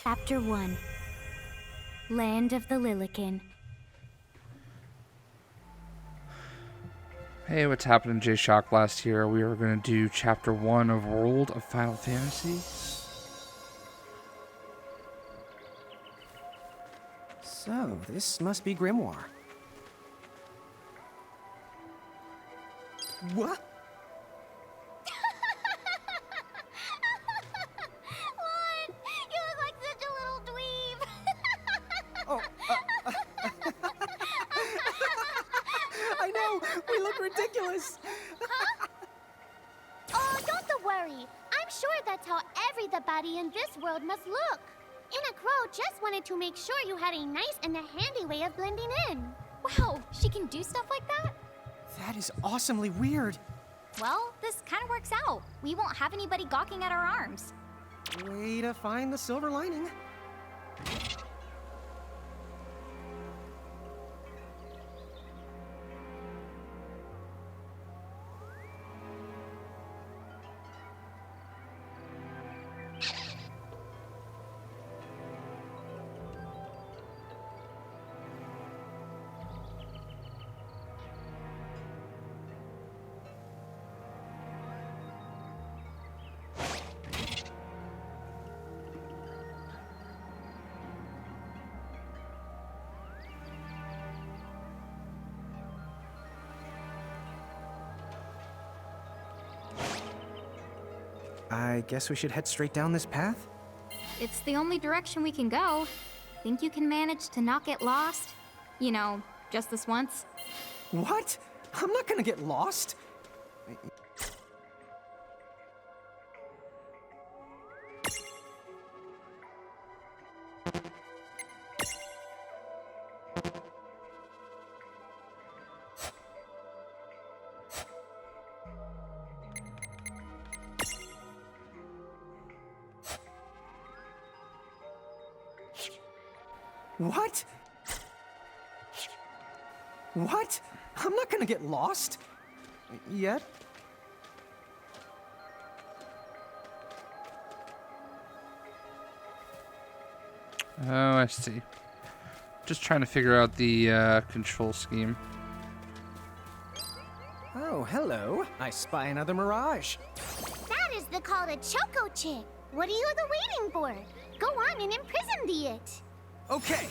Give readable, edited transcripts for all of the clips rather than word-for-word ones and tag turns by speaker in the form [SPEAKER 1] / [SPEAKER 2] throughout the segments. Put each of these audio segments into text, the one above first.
[SPEAKER 1] Chapter 1. Land of the Lilikin.
[SPEAKER 2] Hey, what's happening? JayShockblast here. We are going to do Chapter 1 of World of Final Fantasy.
[SPEAKER 3] So, this must be Grymoire. What?
[SPEAKER 1] Lann, you look like such a little dweeb.
[SPEAKER 3] Oh, I know! We look ridiculous!
[SPEAKER 1] Oh, don't worry. I'm sure that's how everybody in this world must look. Inna Crow just wanted to make sure you had a nice and a handy way of blending in. Wow, she can do stuff like that?
[SPEAKER 3] That is awesomely weird.
[SPEAKER 4] Well, this kind of works out. We won't have anybody gawking at our arms.
[SPEAKER 3] Way to find the silver lining. I guess we should head straight down this path?
[SPEAKER 4] It's the only direction we can go. Think you can manage to not get lost? You know, just this once?
[SPEAKER 3] What? I'm not gonna get lost. What? What? I'm not gonna get lost. Yet?
[SPEAKER 2] Oh, I see. Just trying to figure out the control scheme.
[SPEAKER 3] Oh, hello. I spy another Mirage.
[SPEAKER 1] That is the call to Choco Chick. What are you waiting for? Go on and imprison the it.
[SPEAKER 3] Okay.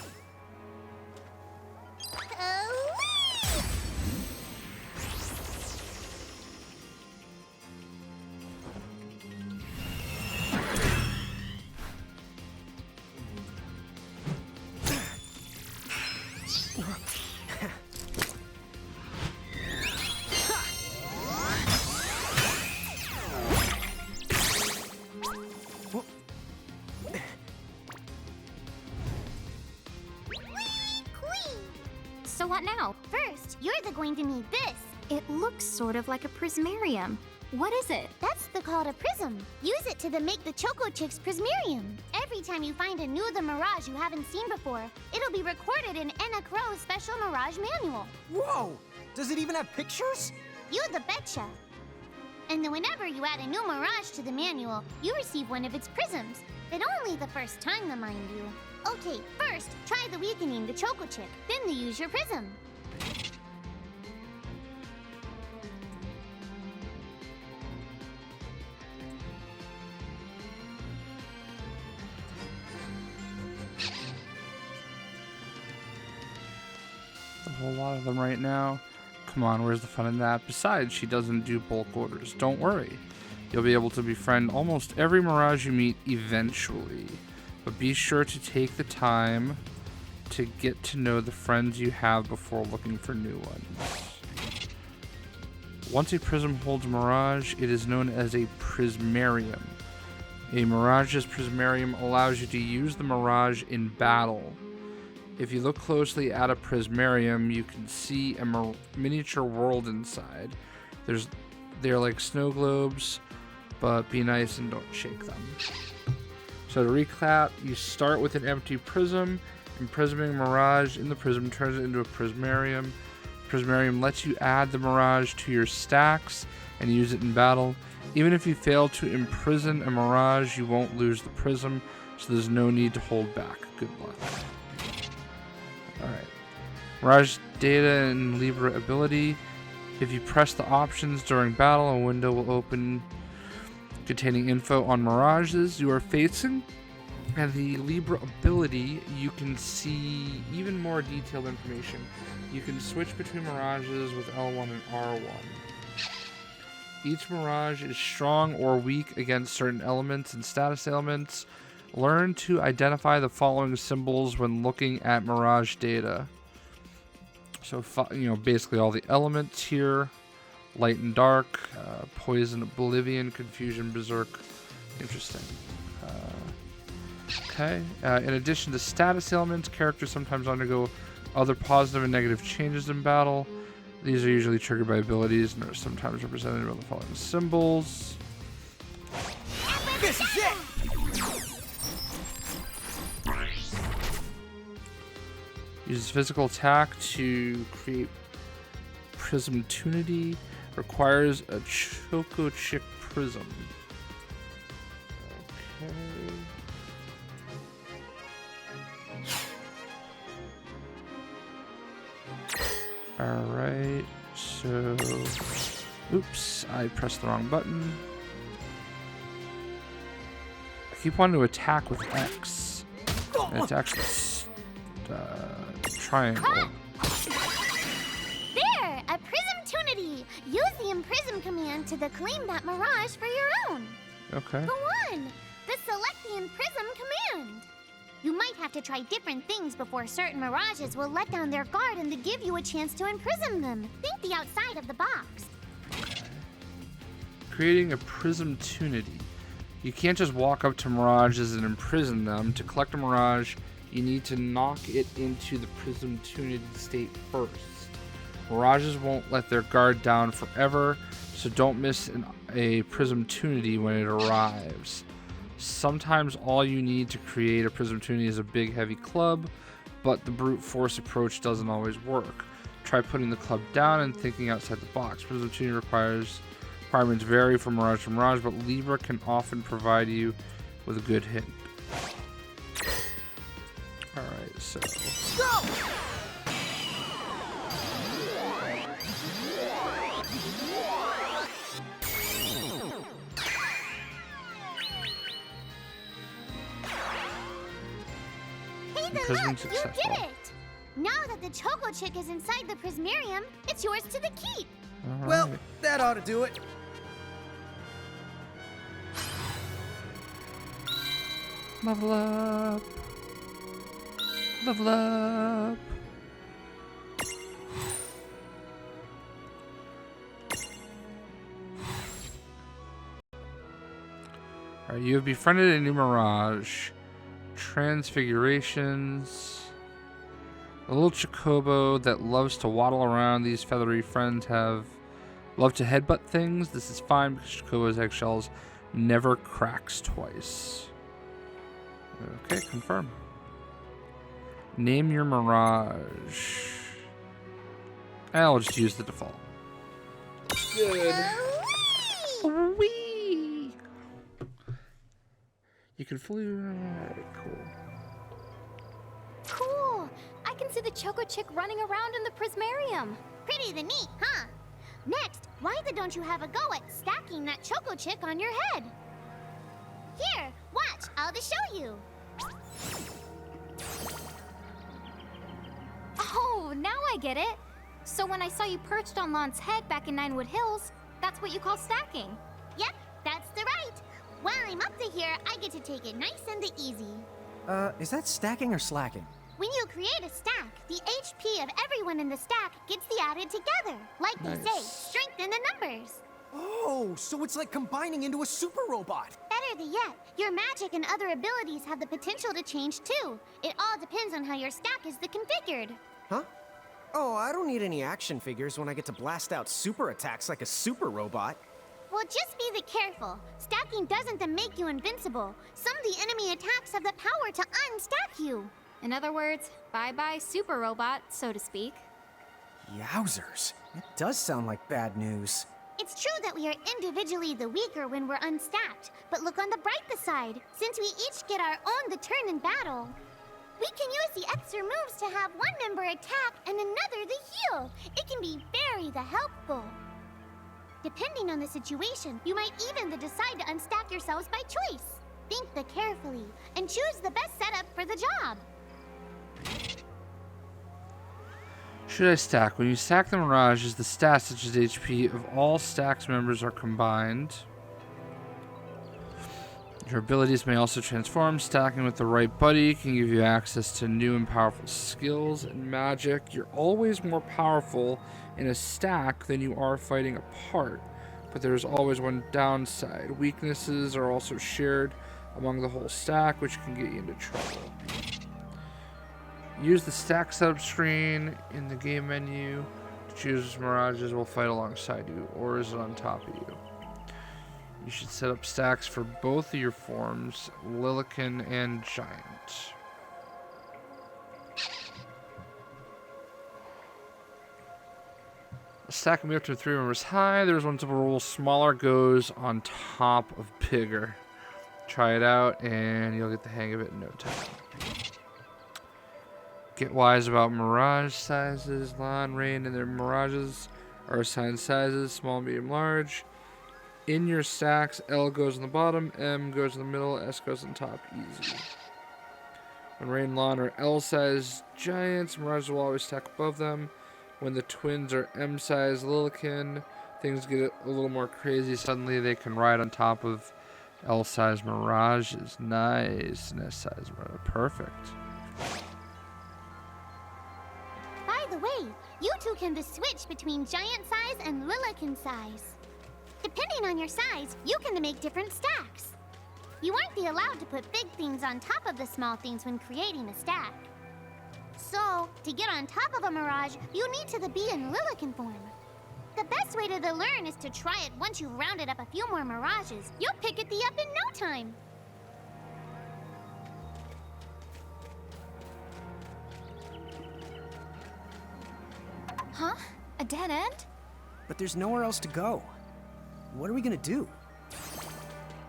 [SPEAKER 4] So what now?
[SPEAKER 1] First, you're going to need this.
[SPEAKER 4] It looks sort of like a prismarium. What is it?
[SPEAKER 1] That's the call to Prism. Use it to make the Choco Chick's Prismarium. Every time you find a new the Mirage you haven't seen before, it'll be recorded in Enna Crow's special Mirage manual.
[SPEAKER 3] Whoa! Does it even have pictures?
[SPEAKER 1] You the betcha. And then whenever you add a new Mirage to the manual, you receive one of its prisms. But only the first time, mind you. Okay, first, try the weakening the Choco Chick, then use your prism.
[SPEAKER 2] A whole lot of them right now. Come on, where's the fun in that? Besides, she doesn't do bulk orders. Don't worry. You'll be able to befriend almost every Mirage you meet eventually. But be sure to take the time to get to know the friends you have before looking for new ones. Once a prism holds a Mirage, it is known as a Prismarium. A Mirage's Prismarium allows you to use the Mirage in battle. If you look closely at a Prismarium, you can see a miniature world inside. They're like snow globes, but be nice and don't shake them. So to recap, you start with an empty prism, and prisming Mirage in the prism turns it into a Prismarium. Prismarium lets you add the Mirage to your stacks and use it in battle. Even if you fail to imprison a Mirage, you won't lose the prism. so there's no need to hold back. Good luck. Alright. Mirage data and Libra ability. If you press the options during battle, a window will open containing info on mirages you are facing. And the Libra ability, you can see even more detailed information. You can switch between mirages with L1 and R1. Each mirage is strong or weak against certain elements and status ailments. Learn to identify the following symbols when looking at mirage data. So, basically all the elements here. Light and dark, poison, oblivion, confusion, berserk. Interesting. Okay. In addition to status ailments, characters sometimes undergo other positive and negative changes in battle. These are usually triggered by abilities and are sometimes represented by the following symbols.
[SPEAKER 3] This is it!
[SPEAKER 2] Uses physical attack to create prism tunity. Requires a Choco Chick prism. Okay. Alright, so... Oops, I pressed the wrong button. I keep wanting to attack with X. And it's actually triangle.
[SPEAKER 1] There! A prism tunity! Use the imprism command to claim that mirage for your own.
[SPEAKER 2] Okay.
[SPEAKER 1] Go on! The select the imprism command. You might have to try different things before certain mirages will let down their guard and to give you a chance to imprison them. Think the outside of the box.
[SPEAKER 2] Creating a prism tunity. You can't just walk up to mirages and imprison them. To collect a mirage, you need to knock it into the prism tunity state first. Mirages won't let their guard down forever, so don't miss a prism tunity when it arrives. Sometimes all you need to create a prism tunity is a big heavy club, but the brute force approach doesn't always work. Try putting the club down and thinking outside the box. Prism tunity requirements vary from mirage to mirage, but Libra can often provide you with a good hint. Alright, so...
[SPEAKER 3] Go!
[SPEAKER 1] Hey, look! You did it! Now that the Choco Chick is inside the Prismarium, it's yours to the keep.
[SPEAKER 2] All
[SPEAKER 3] Well,
[SPEAKER 2] right.
[SPEAKER 3] that ought to do it.
[SPEAKER 2] Level up. Level up. Alright, you have befriended a new Mirage. Transfigurations. A little Chocobo that loves to waddle around. These feathery friends love to headbutt things. This is fine because Chocobo's eggshells never cracks twice. Okay, confirm. Name your Mirage. I'll just use the default. Good. Wee. You can fully. Alright, cool.
[SPEAKER 4] Cool! I can see the Choco Chick running around in the Prismarium.
[SPEAKER 1] Pretty the neat, huh? Next, why don't you have a go at stacking that Choco Chick on your head? Here, watch, I'll just show you.
[SPEAKER 4] Oh, now I get it. So when I saw you perched on Lann's head back in Ninewood Hills, that's what you call stacking.
[SPEAKER 1] Yep, that's the right. While I'm up to here, I get to take it nice and easy.
[SPEAKER 3] Is that stacking or slacking?
[SPEAKER 1] When you create a stack, the HP of everyone in the stack gets the added together. Like they say, strength in the numbers.
[SPEAKER 3] Oh, so it's like combining into a super robot.
[SPEAKER 1] Better yet, your magic and other abilities have the potential to change too. It all depends on how your stack is configured.
[SPEAKER 3] Huh? Oh, I don't need any action figures when I get to blast out super attacks like a super robot.
[SPEAKER 1] Well, just be careful. Stacking doesn't make you invincible. Some of the enemy attacks have the power to unstack you.
[SPEAKER 4] In other words, bye-bye super robot, so to speak.
[SPEAKER 3] Yowzers. It does sound like bad news.
[SPEAKER 1] It's true that we are individually the weaker when we're unstacked, but look on the brighter side. Since we each get our own the turn in battle, we can use the extra moves to have one member attack and another the heal. It can be very helpful. Depending on the situation, you might even decide to unstack yourselves by choice. Think carefully and choose the best setup for the job.
[SPEAKER 2] Should I stack? When you stack the Mirages, the stats such as HP of all stacks members are combined. Your abilities may also transform. Stacking with the right buddy can give you access to new and powerful skills and magic. You're always more powerful in a stack than you are fighting apart, but there's always one downside. Weaknesses are also shared among the whole stack, which can get you into trouble. Use the stack setup screen in the game menu to choose which Mirages will fight alongside you, or is it on top of you. You should set up stacks for both of your forms, Lilikin and Giant. A stack can be up to 3 members high. There's one simple rule: smaller goes on top of bigger. Try it out and you'll get the hang of it in no time. Get wise about Mirage sizes. Lann and Reynn and their Mirages are assigned sizes: small, medium, large. In your stacks, L goes on the bottom, M goes in the middle, S goes on top. Easy. When Reynn and Lann are L-sized giants, Mirages will always stack above them. When the twins are M-sized Lilikin, things get a little more crazy. Suddenly they can ride on top of L-sized Mirages. Nice. And S-sized Mirage. Perfect.
[SPEAKER 1] By the way, you two can switch between giant size and Lilikin size. Depending on your size, you can make different stacks. You aren't allowed to put big things on top of the small things when creating a stack. So, to get on top of a Mirage, you need to be in Lilikin form. The best way to learn is to try it once you've rounded up a few more Mirages. You'll pick it up in no time.
[SPEAKER 4] Huh? A dead end?
[SPEAKER 3] But there's nowhere else to go. What are we gonna do?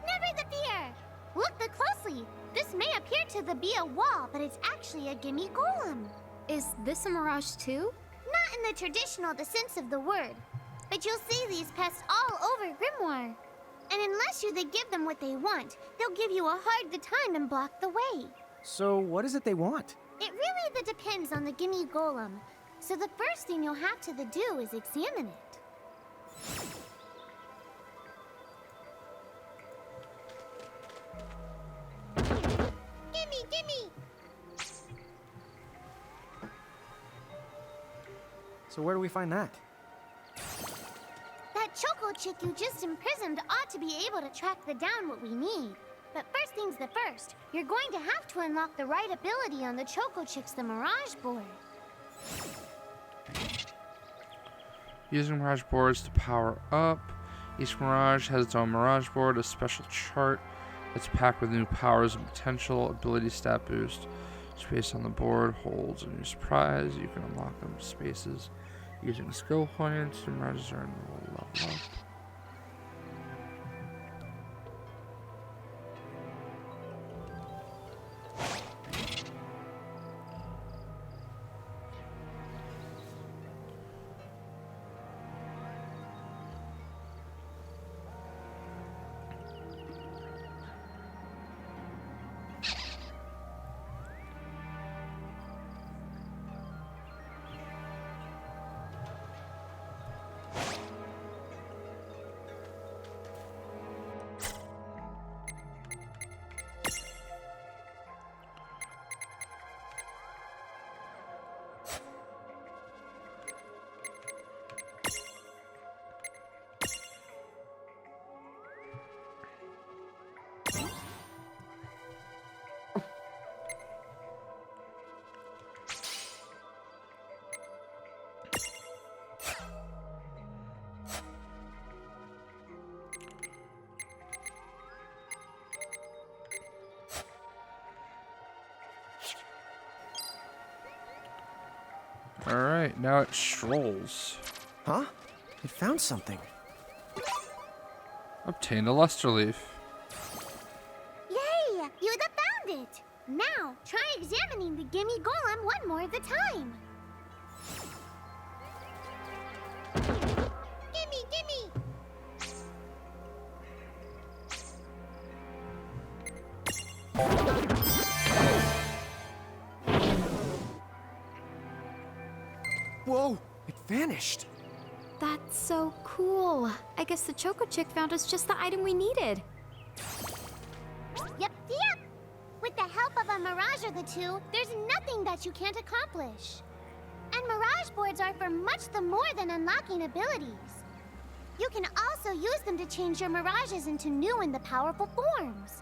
[SPEAKER 1] Never the fear! Look closely. This may appear to be a wall, but it's actually a gimme golem.
[SPEAKER 4] Is this a Mirage too?
[SPEAKER 1] Not in the traditional sense of the word, but you'll see these pests all over Grymoire. And unless you give them what they want, they'll give you a hard time and block the way.
[SPEAKER 3] So what is it they want?
[SPEAKER 1] It really depends on the gimme golem. So the first thing you'll have to do is examine it. Gimme!
[SPEAKER 3] So where do we find that?
[SPEAKER 1] That choco chick you just imprisoned ought to be able to track down what we need. But first things first, you're going to have to unlock the right ability on the choco chick's Mirage board.
[SPEAKER 2] Using Mirage boards to power up. Each Mirage has its own Mirage board, a special chart that's packed with new powers and potential. Ability stat boost. Space on the board holds a new surprise. You can unlock them spaces using skill points. Your Mirages are in the level up. Alright, now it strolls.
[SPEAKER 3] Huh? I found something.
[SPEAKER 2] Obtained a luster leaf.
[SPEAKER 1] Yay! You found it! Now, try examining the gimme golem one more at a time. Gimme, gimme!
[SPEAKER 3] Whoa, it vanished.
[SPEAKER 4] That's so cool. I guess the Choco Chick found us just the item we needed.
[SPEAKER 1] Yep. With the help of a Mirage or the two, there's nothing that you can't accomplish. And Mirage boards are for much the more than unlocking abilities. You can also use them to change your Mirages into new and the powerful forms.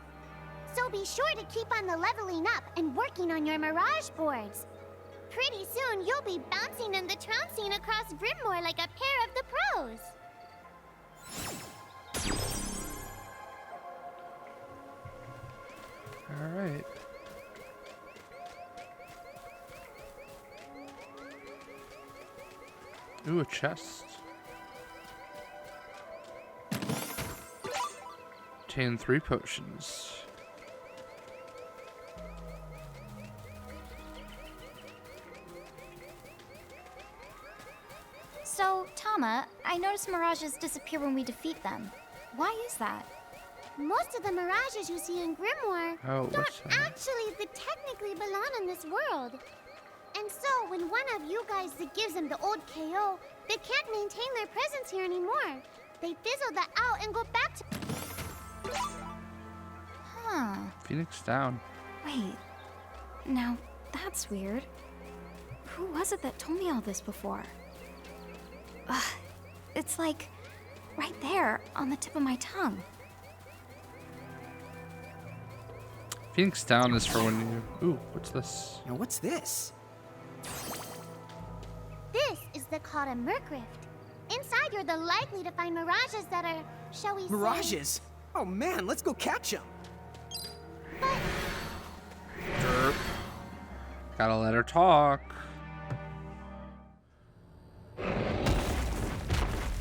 [SPEAKER 1] So be sure to keep on the leveling up and working on your Mirage boards. Pretty soon, you'll be bouncing and the trouncing across Grymoire like a pair of the pros.
[SPEAKER 2] Alright. Ooh, a chest. Obtain 3 potions.
[SPEAKER 4] So, Tama, I noticed Mirages disappear when we defeat them. Why is that?
[SPEAKER 1] Most of the Mirages you see in Grymoire
[SPEAKER 2] Oh,
[SPEAKER 1] don't actually technically belong in this world. And so, when one of you guys that gives them the old KO, they can't maintain their presence here anymore. They fizzle that out and go back to...
[SPEAKER 4] Huh.
[SPEAKER 2] Phoenix down.
[SPEAKER 4] Wait. Now, that's weird. Who was it that told me all this before? Ugh. It's like right there on the tip of my tongue.
[SPEAKER 2] Phoenix down is for when you... Ooh, what's this?
[SPEAKER 3] Now what's this?
[SPEAKER 1] This is the called a Mercrift. Inside, you're the likely to find Mirages that are, shall we say...
[SPEAKER 3] Mirages? Oh man, let's go catch them.
[SPEAKER 2] Derp. Gotta let her talk.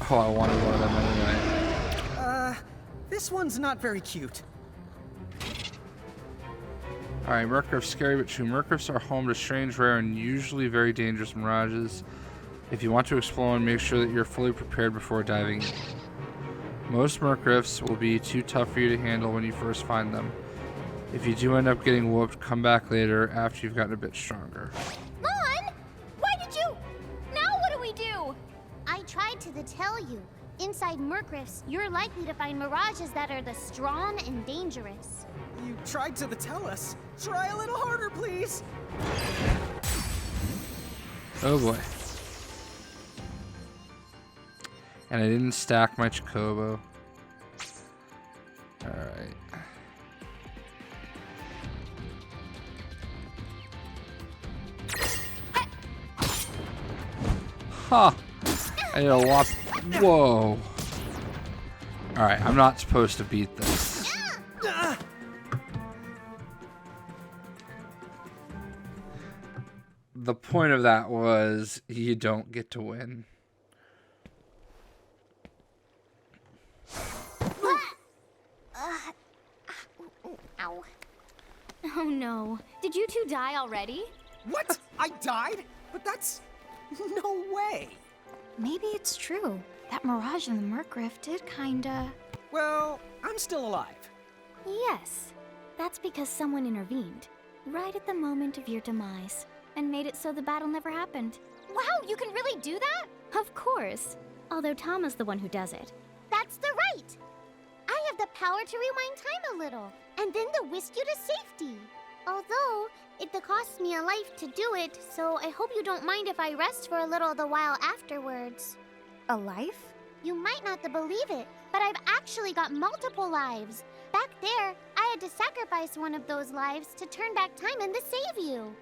[SPEAKER 2] Oh, I wanted one of them anyway.
[SPEAKER 3] This one's not very cute.
[SPEAKER 2] Alright, Mercrift's scary but true. Mercrifts are home to strange, rare, and usually very dangerous mirages. If you want to explore one, make sure that you're fully prepared before diving in. Most Mercrifts will be too tough for you to handle when you first find them. If you do end up getting whooped, come back later after you've gotten a bit stronger.
[SPEAKER 1] Lann! Why did you... Now what do we do? I tried to tell you. Inside Mercrifts, you're likely to find Mirages that are the strong and dangerous.
[SPEAKER 3] You tried to tell us. Try a little harder, please.
[SPEAKER 2] Oh boy. And I didn't stack my Chocobo. Alright. Huh. I did a lot. Whoa. Alright, I'm not supposed to beat this. The point of that was you don't get to win.
[SPEAKER 1] Ow.
[SPEAKER 4] Oh no. Did you two die already?
[SPEAKER 3] What? I died? But that's... no way.
[SPEAKER 4] Maybe it's true. That Mirage in the Mercrift did kinda...
[SPEAKER 3] Well, I'm still alive.
[SPEAKER 4] Yes. That's because someone intervened. Right at the moment of your demise. And made it so the battle never happened. Wow, you can really do that? Of course. Although Tama's the one who does it.
[SPEAKER 1] That's the right. I have the power to rewind time a little, and then to whisk you to safety. Although, it costs me a life to do it, so I hope you don't mind if I rest for a little the while afterwards.
[SPEAKER 4] A life?
[SPEAKER 1] You might not believe it, but I've actually got multiple lives. Back there, I had to sacrifice one of those lives to turn back time and to save you.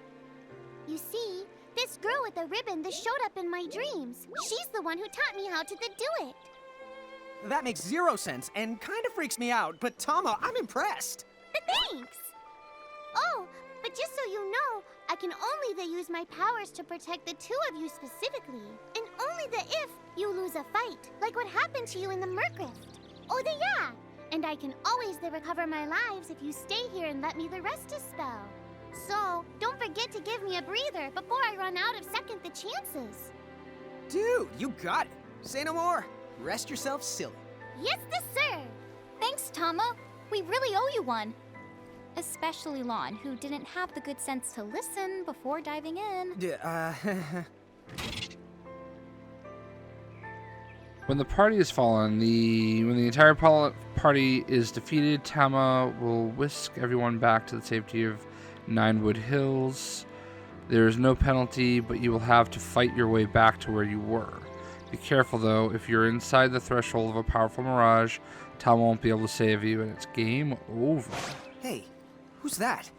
[SPEAKER 1] You see, this girl with the ribbon that showed up in my dreams, she's the one who taught me how to do it.
[SPEAKER 3] That makes 0 sense and kind of freaks me out, but Tama, I'm impressed.
[SPEAKER 1] Thanks! Oh, but just so you know, I can only use my powers to protect the two of you specifically. And only if you lose a fight, like what happened to you in the Mercrift. Oh, yeah! And I can always recover my lives if you stay here and let me the rest a spell. So, don't forget to give me a breather before I run out of second the chances.
[SPEAKER 3] Dude, you got it. Say no more. Rest yourself silly.
[SPEAKER 1] Yes, sir.
[SPEAKER 4] Thanks, Tama. We really owe you one. Especially Lann, who didn't have the good sense to listen before diving in.
[SPEAKER 2] When the party is fallen, when the entire party is defeated, Tama will whisk everyone back to the safety of Ninewood Hills. There is no penalty, but you will have to fight your way back to where you were. Be careful, though. If you're inside the threshold of a powerful mirage, Tama won't be able to save you, and it's game over.
[SPEAKER 3] Hey, who's that?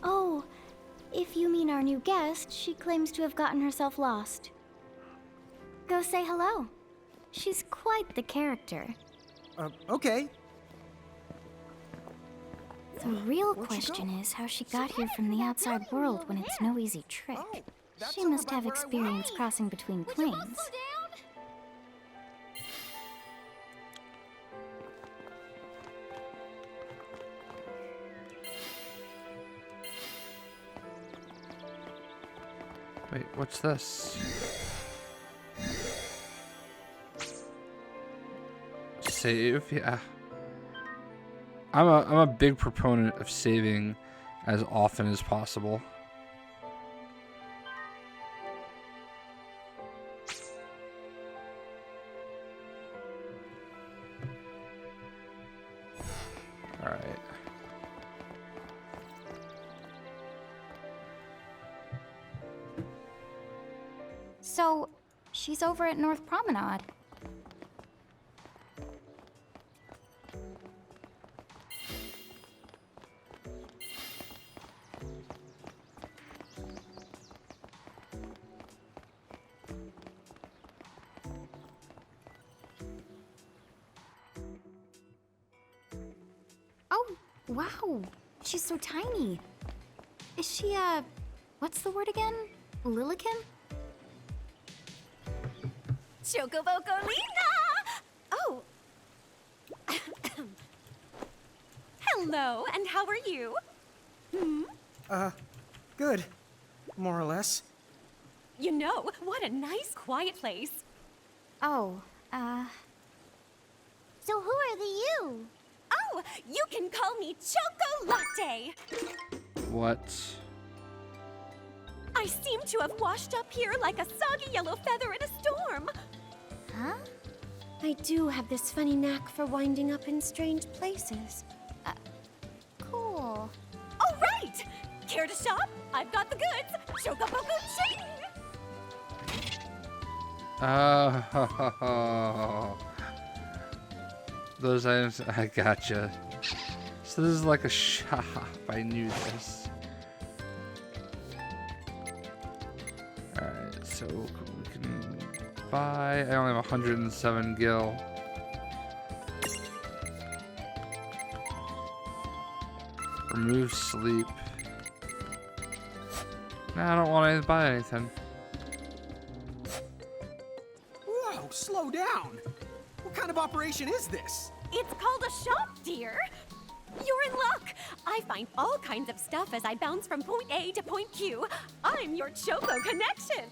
[SPEAKER 4] Oh, if you mean our new guest, she claims to have gotten herself lost. Go say hello. She's quite the character.
[SPEAKER 3] Okay.
[SPEAKER 4] The real question is how she got here from the outside world when it's no easy trick. She must have experience crossing between planes.
[SPEAKER 2] Wait, what's this? Save, yeah. I'm a big proponent of saving as often as possible. All right.
[SPEAKER 4] So, she's over at North Promenade. Oh, wow. She's so tiny. Is she, what's the word again? Lilikin?
[SPEAKER 5] Chocobocolina! Oh. Hello, and how are you?
[SPEAKER 3] Good. More or less.
[SPEAKER 5] You know, what a nice, quiet place.
[SPEAKER 4] Oh,
[SPEAKER 1] So who are the you?
[SPEAKER 5] Oh, you can call me Chocolate.
[SPEAKER 2] What?
[SPEAKER 5] I seem to have washed up here like a soggy yellow feather in a storm.
[SPEAKER 1] Huh?
[SPEAKER 5] I do have this funny knack for winding up in strange places.
[SPEAKER 1] Cool.
[SPEAKER 5] All right! Care to shop? I've got the goods. Chocoboco ching!
[SPEAKER 2] Those items, I gotcha. So this is like a shop. I knew this. Alright, so we can buy. I only have 107 gil. Remove sleep. Nah, I don't want to buy anything.
[SPEAKER 3] Whoa, slow down. What kind of operation is this?
[SPEAKER 5] It's called a shop, dear. You're in luck. I find all kinds of stuff as I bounce from point A to point Q. I'm your Choco connection.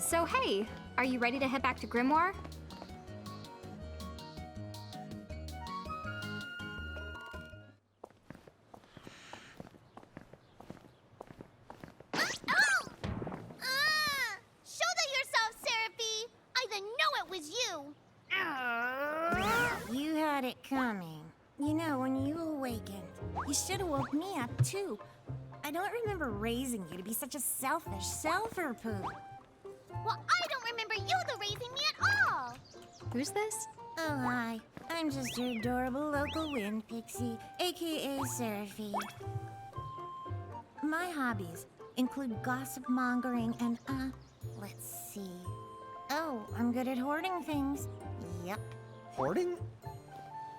[SPEAKER 4] so hey, are you ready to head back to Grymoire?
[SPEAKER 1] Shoulder yourself, Seraphie! I didn't know it was you!
[SPEAKER 6] You had it coming. You know, when you awakened, you should have woke me up too. I don't remember raising you to be such a selfish self-poo.
[SPEAKER 1] Well, I don't remember you raising me at all!
[SPEAKER 4] Who's this?
[SPEAKER 6] Oh, hi. I'm just your adorable local wind pixie, aka Seraphie. My hobbies include gossip mongering and, let's see. Oh, I'm good at hoarding things. Yep.
[SPEAKER 3] Hoarding?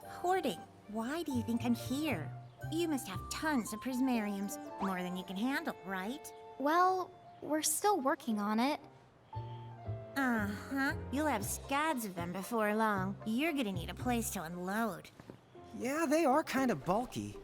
[SPEAKER 6] Hoarding. Why do you think I'm here? You must have tons of prismariums. More than you can handle, right?
[SPEAKER 4] Well, we're still working on it.
[SPEAKER 6] Uh-huh. You'll have scads of them before long. You're gonna need a place to unload.
[SPEAKER 3] Yeah, they are kind of bulky.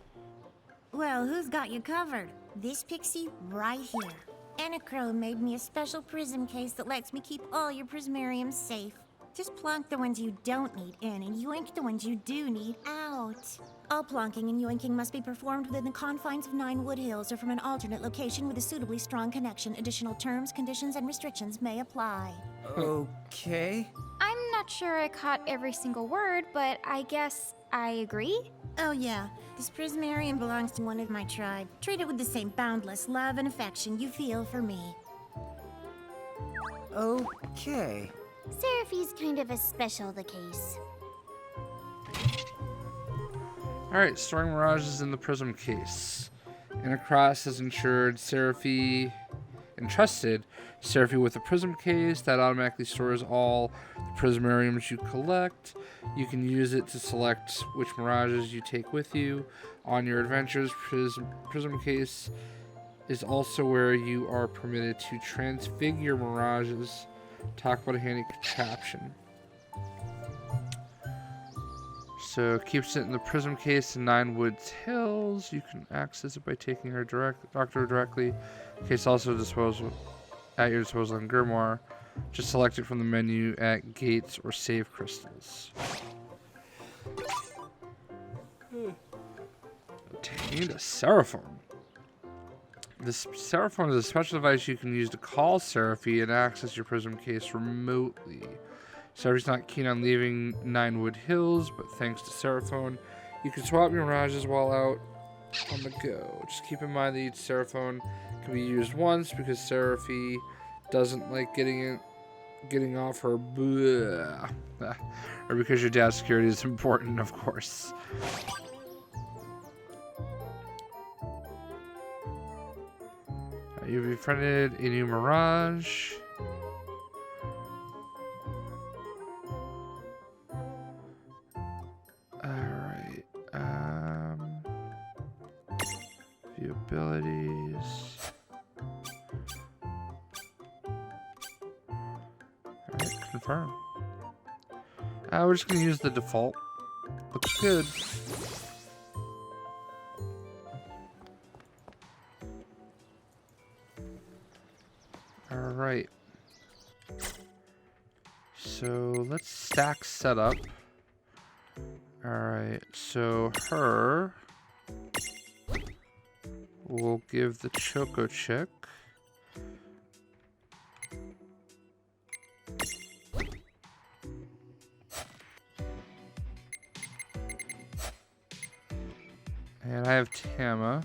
[SPEAKER 6] Well, who's got you covered? This pixie right here. Anachrome made me a special prism case that lets me keep all your prismariums safe. Just plonk the ones you don't need in and yoink the ones you do need out. All plonking and yoinking must be performed within the confines of 9 Wood Hills or from an alternate location with a suitably strong connection. Additional terms, conditions, and restrictions may apply.
[SPEAKER 3] Okay.
[SPEAKER 4] I'm not sure I caught every single word, but I guess I agree?
[SPEAKER 6] Oh yeah, this prismarium belongs to one of my tribe. Treat it with the same boundless love and affection you feel for me.
[SPEAKER 3] Okay.
[SPEAKER 1] Seraphi's kind of a special the case.
[SPEAKER 2] Alright, storing Mirages in the prism case. Anacross has entrusted Seraphi with a prism case that automatically stores all the prismariums you collect. You can use it to select which Mirages you take with you on your adventures. Prism case is also where you are permitted to transfigure Mirages. Talk about a handy contraption. So keeps it in the prism case in 9 Woods Hills. You can access it by taking her doctor directly. Case also at your disposal in Grymoire. Just select it from the menu at gates or save crystals. Obtained a Seraphone. This Seraphone is a special device you can use to call Seraphi and access your prism case remotely. Seraphi's not keen on leaving 9 Wood Hills, but thanks to Seraphone, you can swap Mirages while out on the go. Just keep in mind that each Seraphone can be used once because Seraphi doesn't like getting off her bleh. Or because your dad's security is important, of course. You've befriended a new Mirage. Alright. View abilities. Alright, confirm. We're just gonna use the default. Looks good. Alright. So let's stack setup. Alright, so her we'll give the Choco Chick. And I have Tama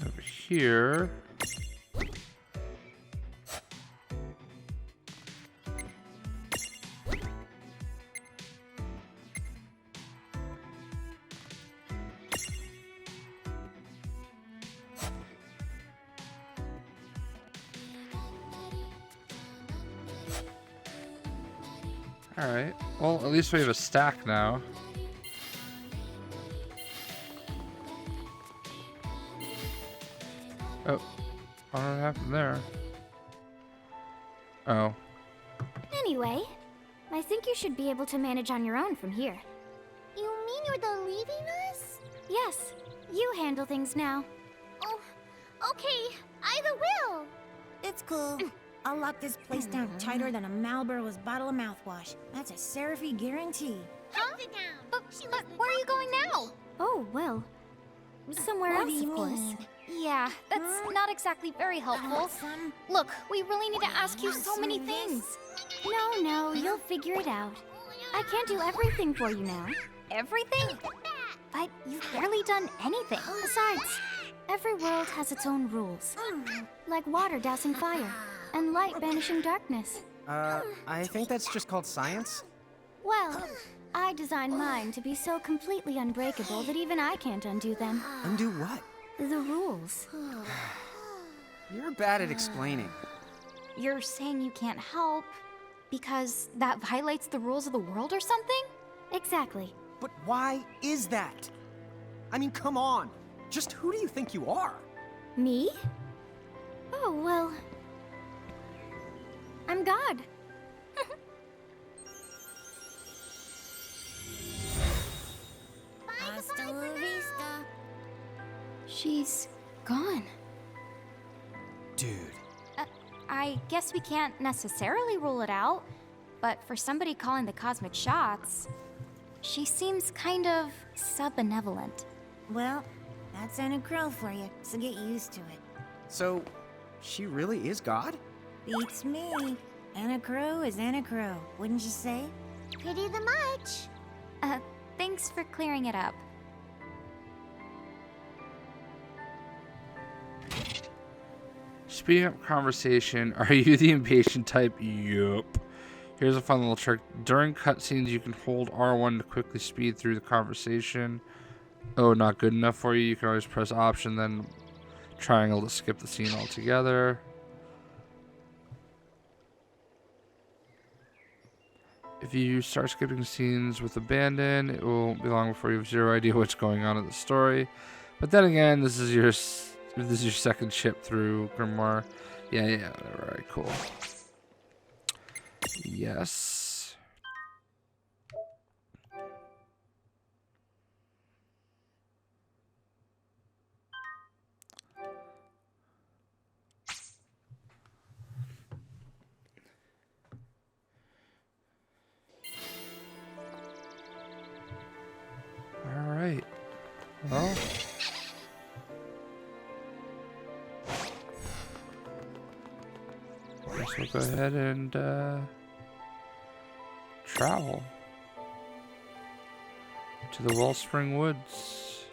[SPEAKER 2] over here. Alright, well, at least we have a stack now. Oh, I don't know what happened there. Oh.
[SPEAKER 4] Anyway, I think you should be able to manage on your own from here.
[SPEAKER 1] You mean you're the leaving us?
[SPEAKER 4] Yes, you handle things now.
[SPEAKER 1] Oh, okay. Either will.
[SPEAKER 6] It's cool. I'll lock this place down tighter than a Marlboro's bottle of mouthwash. That's a Seraphi guarantee.
[SPEAKER 1] Sit down.
[SPEAKER 4] But where are you going now? Oh, well, somewhere
[SPEAKER 6] What
[SPEAKER 4] else,
[SPEAKER 6] do you
[SPEAKER 4] of course.
[SPEAKER 6] mean?
[SPEAKER 4] Yeah, that's not exactly very helpful. Look, we really need to ask you so many things. No, you'll figure it out. I can't do everything for you now. Everything? But you've barely done anything. Besides, every world has its own rules. Like water dousing fire, and light banishing darkness.
[SPEAKER 3] I think that's just called science.
[SPEAKER 4] Well, I designed mine to be so completely unbreakable that even I can't undo them.
[SPEAKER 3] Undo what?
[SPEAKER 4] The rules.
[SPEAKER 3] You're bad at explaining.
[SPEAKER 4] You're saying you can't help because that violates the rules of the world or something? Exactly.
[SPEAKER 3] But why is that? I mean, come on. Just who do you think you are?
[SPEAKER 4] Me? Oh, well. I'm God.
[SPEAKER 6] Hasta la vista.
[SPEAKER 4] She's gone.
[SPEAKER 3] Dude.
[SPEAKER 4] I guess we can't necessarily rule it out, but for somebody calling the cosmic shots, she seems kind of sub-benevolent.
[SPEAKER 6] Well, that's Anna Crow for you, so get used to it.
[SPEAKER 3] So, she really is God?
[SPEAKER 6] Beats me. Anna Crow is Anna Crow, wouldn't you say?
[SPEAKER 1] Pretty the much.
[SPEAKER 4] Thanks for clearing it up.
[SPEAKER 2] Speeding up conversation. Are you the impatient type? Yup. Here's a fun little trick. During cutscenes, you can hold R1 to quickly speed through the conversation. Oh, not good enough for you? You can always press Option, then triangle to skip the scene altogether. If you start skipping scenes with abandon, it won't be long before you have zero idea what's going on in the story. But then again, this is your second ship through Grymoire. Yeah, whatever. Alright, cool. Yes. Alright. Well. Guess we'll go ahead and travel to the Wellspring Woods.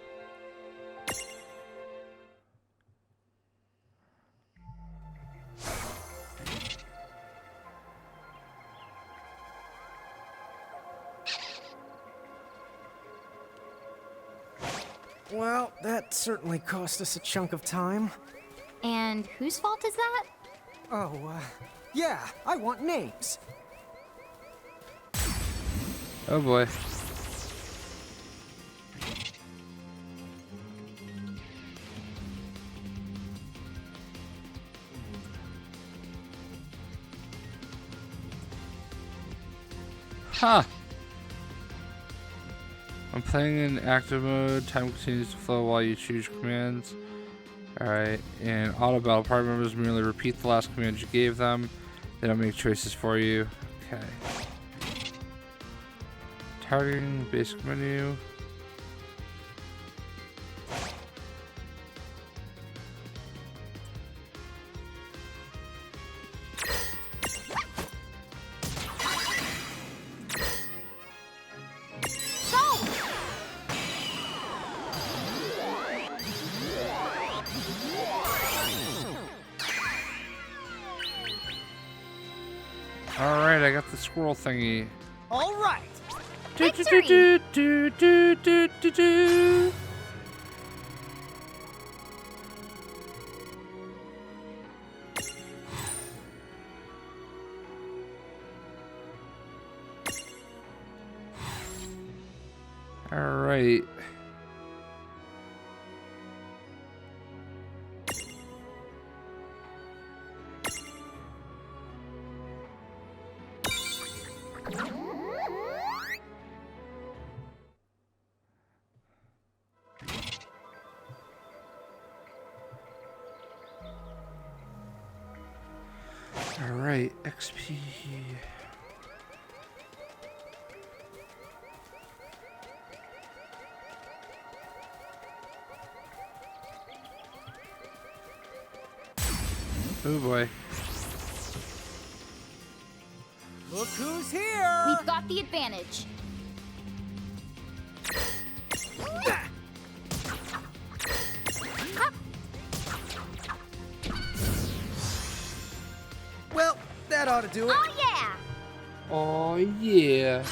[SPEAKER 3] Well, that certainly cost us a chunk of time.
[SPEAKER 4] And whose fault is that?
[SPEAKER 3] Oh, yeah, I want names.
[SPEAKER 2] Oh boy. Huh. I'm playing in active mode. Time continues to flow while you choose your commands. Alright, in auto battle, party members merely repeat the last command you gave them. They don't make choices for you. Okay. Targeting, basic menu. Alright, I got the squirrel thingy.
[SPEAKER 3] All right.
[SPEAKER 2] Do. Alright. Alright, XP. Oh boy.
[SPEAKER 3] Look who's here!
[SPEAKER 4] We've got the advantage.
[SPEAKER 3] Well, that ought to do it.
[SPEAKER 1] Oh, yeah.
[SPEAKER 2] Oh yeah.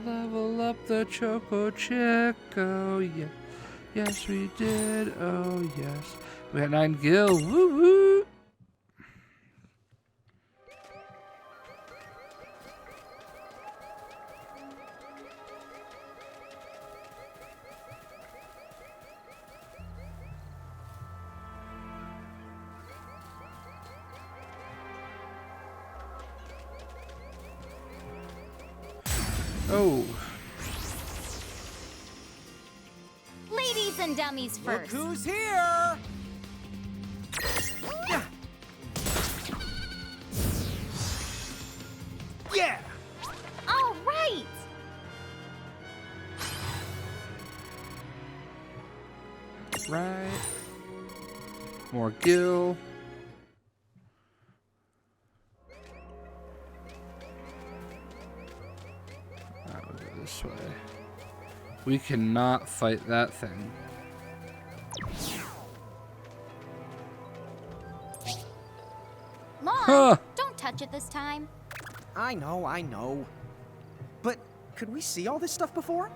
[SPEAKER 2] Level up the Choco Chick. Oh yeah. Yes we did. Oh yes. We had 9 gil. Woo woo. Oh.
[SPEAKER 4] Ladies and dummies
[SPEAKER 3] Look
[SPEAKER 4] first.
[SPEAKER 3] who's here! Yeah! Yeah!
[SPEAKER 4] All right.
[SPEAKER 2] Right. More Gil. I'll go this way. We cannot fight that thing.
[SPEAKER 4] Lon,
[SPEAKER 2] Huh.
[SPEAKER 4] don't touch it this time.
[SPEAKER 3] I know. But could we see all this stuff before?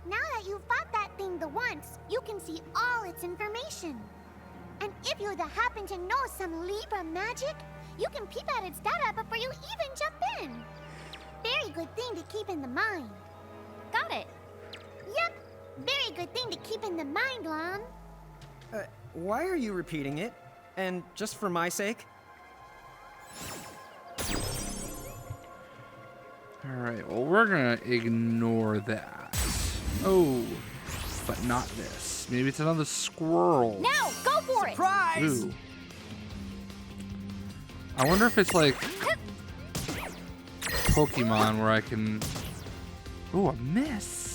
[SPEAKER 1] Now that you've fought that thing the once, you can see all its information. And if you happen to know some Libra magic, you can peep at its data before you even jump in. Very good thing to keep in the mind.
[SPEAKER 4] Got it.
[SPEAKER 1] Yep, very good thing to keep in the mind, Lon.
[SPEAKER 3] Why are you repeating it? And just for my sake?
[SPEAKER 2] Alright, well, we're gonna ignore that. Oh, but not this. Maybe it's another squirrel.
[SPEAKER 4] Now, go for
[SPEAKER 3] Surprise!
[SPEAKER 2] Ooh. I wonder if it's like Pokemon where I can... Ooh, a miss.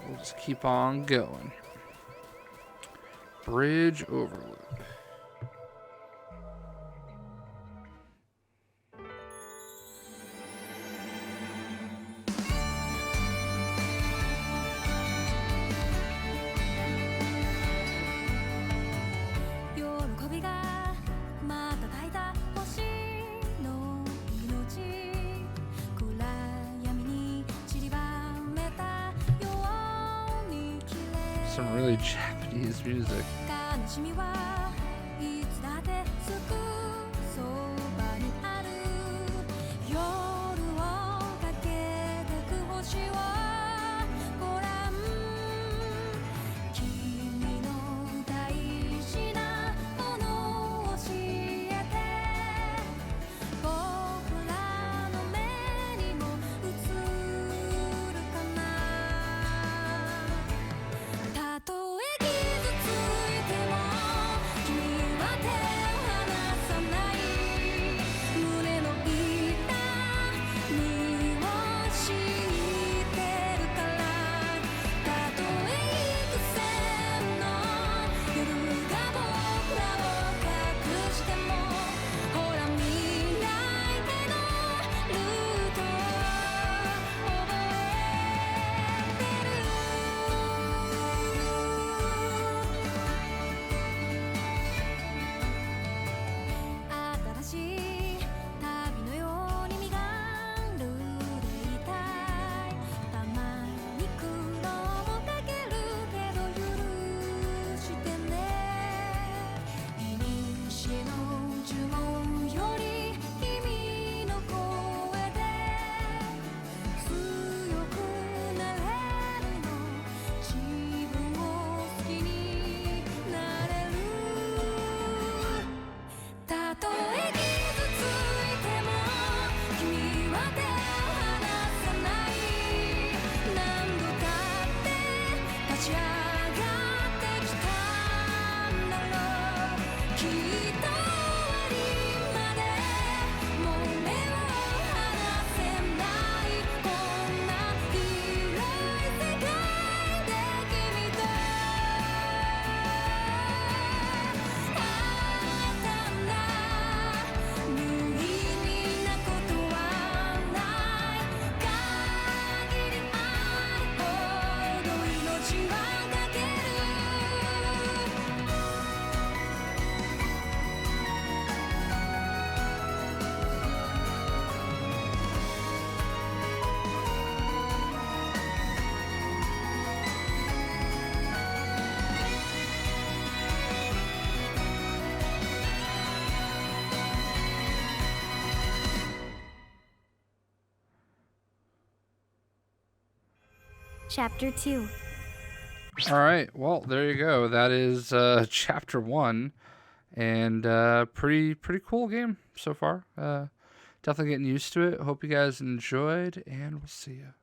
[SPEAKER 2] We'll just keep on going. Bridge overloop. Some really Japanese music.
[SPEAKER 4] Chapter 2.
[SPEAKER 2] All right, well, there you go. That is Chapter 1, and pretty cool game so far. Definitely getting used to it. Hope you guys enjoyed, and we'll see you.